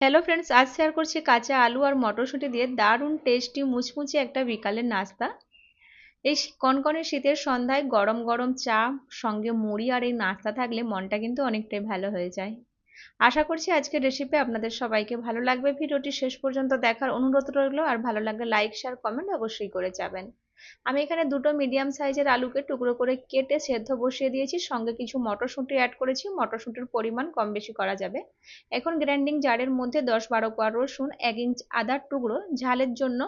Hello friends, আজ share করছি কাঁচা আলু আর মটরশুঁটি দিয়ে দারুণ টেস্টি মুচমুচে একটা বিকালের নাস্তা। এই কনকনে শীতের সন্ধ্যায় গরম গরম চা সঙ্গে মুড়ি আর এই নাস্তা থাকলে মনটা কিন্তু অনেকটাই ভালো হয়ে যায়। আশা করছি আজকের রেসিপি আপনাদের সবাইকে ভালো লাগবে। ভিডিওটি শেষ পর্যন্ত দেখার অনুরোধ রইল, আর ভালো লাগলে লাইক শেয়ার কমেন্ট অবশ্যই করে যাবেন। আমি এখানে দুটো মিডিয়াম সাইজের আলুকে টুকরো করে কেটে সেদ্ধ বসিয়ে দিয়েছি, সঙ্গে কিছু মটরশুঁটি অ্যাড করেছি। মটরশুঁটির পরিমাণ কম বেশি করা যাবে। এখন গ্রাইন্ডিং জারের মধ্যে 10-12 কোয়া রসুন, 1 ইঞ্চ আদার টুকরো, ঝালের জন্য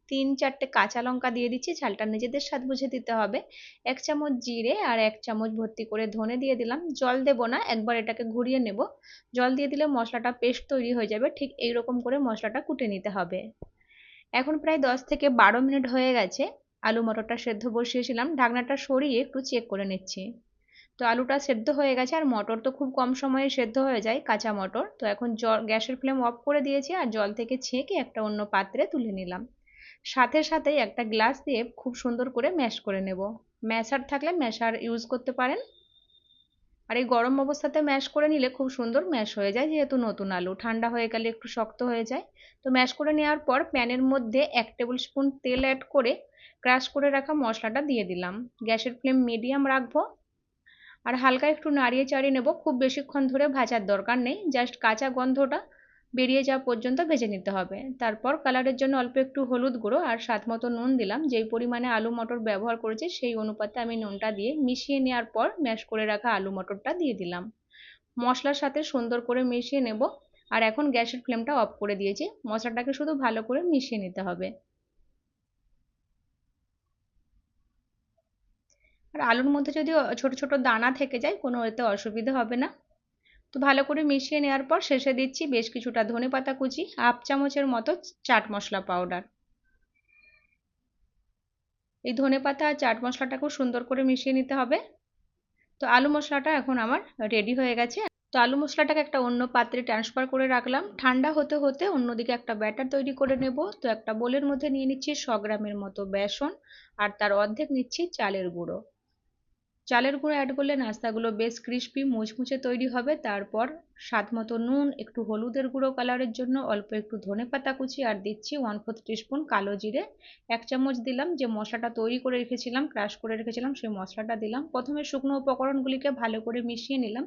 3-4টে কাঁচা লঙ্কা দিয়ে দিচ্ছি, ঝালটা নিজেদের স্বাদ বুঝে দিতে হবে। 1 চামচ জিরে আর 1 চামচ ভর্তি করে ধনে দিয়ে দিলাম। জল দেব না, একবার এটাকে ঘুরিয়ে নেব। জল দিয়ে দিলে মশলাটা পেস্ট তৈরি হয়ে যাবে। ঠিক এইরকম করে মশলাটা কুটে নিতে হবে। এখন প্রায় 10 থেকে 12 মিনিট হয়ে গেছে। আলু মটরটা সেদ্ধ বসিয়েছিলাম, ঢাকনাটা সরিয়ে একটু চেক করে নিচ্ছি। তো আলুটা সেদ্ধ হয়ে গেছে, আর মটর তো খুব কম সময়ে সেদ্ধ হয়ে যায়, কাঁচা মটর। তো এখন গ্যাসের ফ্লেম অফ করে দিয়েছি, আর জল থেকে ছেঁকে একটা অন্য পাত্রে তুলে নিলাম। সাথে সাথেই একটা গ্লাস দিয়ে খুব সুন্দর করে ম্যাশ করে নেব। ম্যাশার থাকলে ম্যাশার ইউজ করতে পারেন। আর এই গরম অবস্থাতে ম্যাশ করে নিলে খুব সুন্দর ম্যাশ হয়ে যায়, যেহেতু নতুন আলু। ঠান্ডা হয়ে গেলে একটু শক্ত হয়ে যায়। তো ম্যাশ করে নেওয়ার পর প্যানের মধ্যে 1 টেবিল স্পুন তেল অ্যাড করে ক্রাশ করে রাখা মশলাটা দিয়ে দিলাম। গ্যাসের ফ্লেম মিডিয়াম রাখবো, আর হালকা একটু নাড়িয়ে চাড়িয়ে নেব। খুব বেশিক্ষণ ধরে ভাজার দরকার নেই, জাস্ট কাঁচা গন্ধটা বেরিয়ে যাওয়া পর্যন্ত ভেজে নিতে হবে। তারপর কালারের জন্য অল্প একটু হলুদ গুঁড়ো আর স্বাদ মতো নুন দিলাম। যেই পরিমাণে আলু মটর ব্যবহার করেছি সেই অনুপাতে আমি নুনটা দিয়ে মিশিয়ে নেওয়ার পর ম্যাশ করে রাখা আলু মটরটা দিয়ে দিলাম। মশলার সাথে সুন্দর করে মিশিয়ে নেব। আর এখন গ্যাসের ফ্লেমটা অফ করে দিয়েছি, মশলাটাকে শুধু ভালো করে মিশিয়ে নিতে হবে। আর আলুর মধ্যে যদি ছোট ছোট দানা থেকে যায়, কোনো এতে অসুবিধা হবে না। তো ভালো করে মিশিয়ে নেওয়ার পর শেষে দিচ্ছি বেশ কিছুটা ধনেপাতা কুচি, 1/2 চামচের মতো চাট মশলা পাউডার। এই ধনেপাতা আর চাট মশলাটাকেও সুন্দর করে মিশিয়ে নিতে হবে। তো আলু মশলাটা এখন আমার রেডি হয়ে গেছে। তো আলু মশলাটাকে একটা অন্য পাত্রে ট্রান্সফার করে রাখলাম। ঠান্ডা হতে হতে অন্যদিকে একটা ব্যাটার তৈরি করে নেব। তো একটা বোলের মধ্যে নিয়ে নিচ্ছি 100 গ্রামের মতো বেসন, আর তার অর্ধেক নিচ্ছি চালের গুঁড়ো। চালের গুঁড়ো অ্যাড করলে নাস্তাগুলো বেশ ক্রিস্পি মুচমুচে তৈরি হবে। তারপর স্বাদ মতো নুন, একটু হলুদের গুঁড়ো কালারের জন্য, অল্প একটু ধনেপাতা কুচি, আর দিচ্ছি 1/4 টিস্পুন কালো জিরে। 1 চামচ দিলাম যে মশলাটা তৈরি করে রেখেছিলাম, ক্রাশ করে রেখেছিলাম, সেই মশলাটা দিলাম। প্রথমে শুকনো উপকরণগুলিকে ভালো করে মিশিয়ে নিলাম।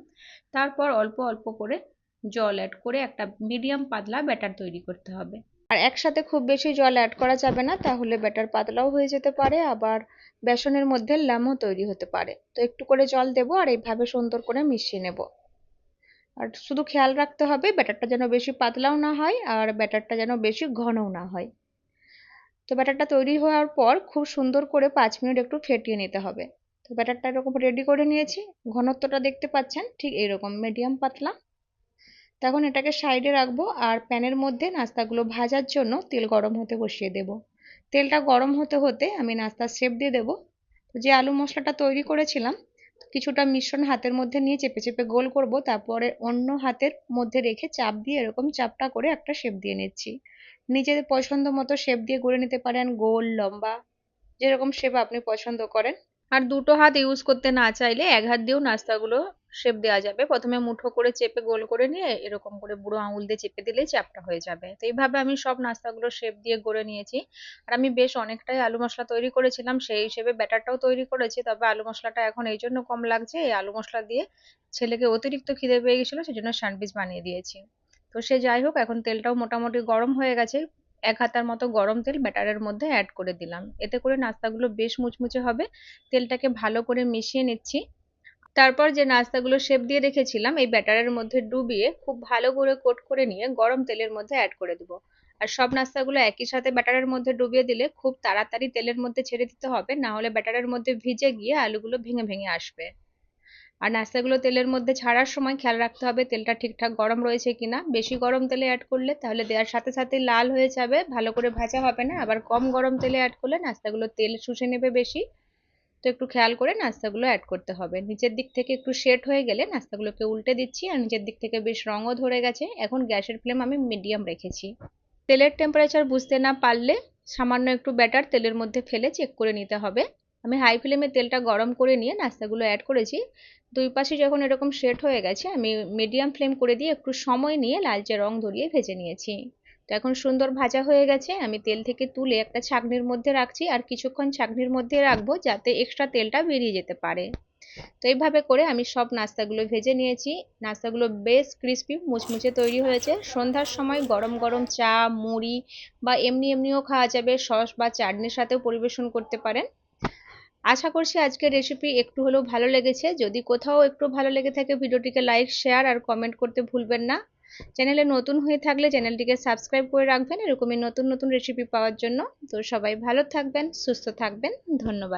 তারপর অল্প অল্প করে জল অ্যাড করে একটা মিডিয়াম পাতলা ব্যাটার তৈরি করতে হবে। আর একসাথে খুব বেশি জল অ্যাড করা যাবে না, তাহলে ব্যাটার পাতলাও হয়ে যেতে পারে, আবার বেসনের মধ্যে ল্যামও তৈরি হতে পারে। তো একটু করে জল দেবো, আর এইভাবে সুন্দর করে মিশিয়ে নেব। আর শুধু খেয়াল রাখতে হবে ব্যাটারটা যেন বেশি পাতলাও না হয়, আর ব্যাটারটা যেন বেশি ঘনও না হয়। তো ব্যাটারটা তৈরি হওয়ার পর খুব সুন্দর করে 5 মিনিট একটু ফেটিয়ে নিতে হবে। তো ব্যাটারটা এরকম রেডি করে নিয়েছি। ঘনত্বটা দেখতে পাচ্ছেন, ঠিক এইরকম মিডিয়াম পাতলা। তখন এটাকে সাইডে রাখবো, আর প্যানের মধ্যে নাস্তাগুলো ভাজার জন্য তেল গরম হতে বসিয়ে দেব। তেলটা গরম হতে হতে আমি নাস্তার শেপ দিয়ে দেবো। তো যে আলু মশলাটা তৈরি করেছিলাম, কিছুটা মিশ্রণ হাতের মধ্যে নিয়ে চেপে চেপে গোল করব, তারপরে অন্য হাতের মধ্যে রেখে চাপ দিয়ে এরকম চাপটা করে একটা শেপ দিয়ে নিচ্ছি। নিজেদের পছন্দ মতো শেপ দিয়ে গড়ে নিতে পারেন, গোল, লম্বা, যেরকম শেপ আপনি পছন্দ করেন। আর দুটো হাত ইউজ করতে না চাইলে এক হাত দিয়েও নাস্তাগুলো শেপ দেওয়া যাবে। প্রথমে মুঠো করে চেপে গোল করে নিয়ে এরকম করে বুড়ো আঙুল দিয়ে চেপে দিলেই চাপটা হয়ে যাবে। তো এইভাবে আমি সব নাস্তাগুলো শেপ দিয়ে গড়ে নিয়েছি। আর আমি বেশ অনেকটাই আলু মশলা তৈরি করেছিলাম, সেই হিসেবে ব্যাটারটাও তৈরি করেছি। তবে আলু মশলাটা এখন এই জন্য কম লাগছে, এই আলু মশলা দিয়ে ছেলেকে অতিরিক্ত খিদে পেয়ে গেছিলো, সেজন্য স্যান্ডউইচ বানিয়ে দিয়েছি। তো সে যাই হোক, এখন তেলটাও মোটামুটি গরম হয়ে গেছে। 1 হাতার মতো গরম তেল ব্যাটারের মধ্যে অ্যাড করে দিলাম, এতে করে নাস্তাগুলো বেশ মুচমুচে হবে। তেলটাকে ভালো করে মিশিয়ে নিচ্ছি। তারপর যে নাস্তাগুলো শেপ দিয়ে রেখেছিলাম এই ব্যাটারের মধ্যে ডুবিয়ে খুব ভালো করে কোট করে নিয়ে গরম তেলের মধ্যে অ্যাড করে দেবো। আর সব নাস্তাগুলো একই সাথে ব্যাটারের মধ্যে ডুবিয়ে দিলে খুব তাড়াতাড়ি তেলের মধ্যে ছেড়ে দিতে হবে, না হলে ব্যাটারের মধ্যে ভিজে গিয়ে আলুগুলো ভেঙে ভেঙে আসবে। আর নাস্তাগুলো তেলের মধ্যে ছাড়ার সময় খেয়াল রাখতে হবে তেলটা ঠিকঠাক গরম রয়েছে কিনা। বেশি গরম তেলে অ্যাড করলে তাহলে দেওয়ার সাথে সাথে লাল হয়ে যাবে, ভালো করে ভাজা হবে না। আবার কম গরম তেলে অ্যাড করলে নাস্তাগুলো তেল শুষে নেবে বেশি। তো একটু খেয়াল করে নাস্তাগুলো অ্যাড করতে হবে। নিচের দিক থেকে একটু সেট হয়ে গেলে নাস্তাগুলোকে উল্টে দিচ্ছি, আর নিচের দিক থেকে বেশ রঙও ধরে গেছে। এখন গ্যাসের ফ্লেম আমি মিডিয়াম রেখেছি। তেলের টেম্পারেচার বুঝতে না পারলে সামান্য একটু ব্যাটার তেলের মধ্যে ফেলে চেক করে নিতে হবে। আমি হাই ফ্লেমে তেলটা গরম করে নিয়ে নাস্তাগুলো অ্যাড করেছি। দুই পাশে যখন এরকম সেট হয়ে গেছে আমি মিডিয়াম ফ্লেম করে দিয়ে একটু সময় নিয়ে লালচে রং ধরিয়ে ভেজে নিয়েছি। তো এখন সুন্দর ভাজা হয়ে গেছে, আমি তেল থেকে তুলে একটা ছাঁকনির মধ্যে রাখছি আর কিছুক্ষণ ছাঁকনির মধ্যে রাখবো যাতে এক্সট্রা তেলটা বেরিয়ে যেতে পারে। তো এইভাবে করে আমি সব নাস্তাগুলো ভেজে নিয়েছি। নাস্তাগুলো বেশ ক্রিস্পি মুচমুচে তৈরি হয়েছে। সন্ধ্যার সময় গরম গরম চা, মুড়ি বা এমনিও খাওয়া যাবে, সস বা চাটনির সাথেও পরিবেশন করতে পারেন। আশা করছি আজকের রেসিপি একটু হলেও ভালো লেগেছে। যদি কোথাও একটু ভালো লেগে থাকে ভিডিওটিকে লাইক, শেয়ার আর কমেন্ট করতে ভুলবেন না। চ্যানেলে নতুন হয়ে থাকলে চ্যানেলটিকে সাবস্ক্রাইব করে রাখবেন এরকমই নতুন নতুন রেসিপি পাওয়ার জন্য। তো সবাই ভালো থাকবেন, সুস্থ থাকবেন। ধন্যবাদ।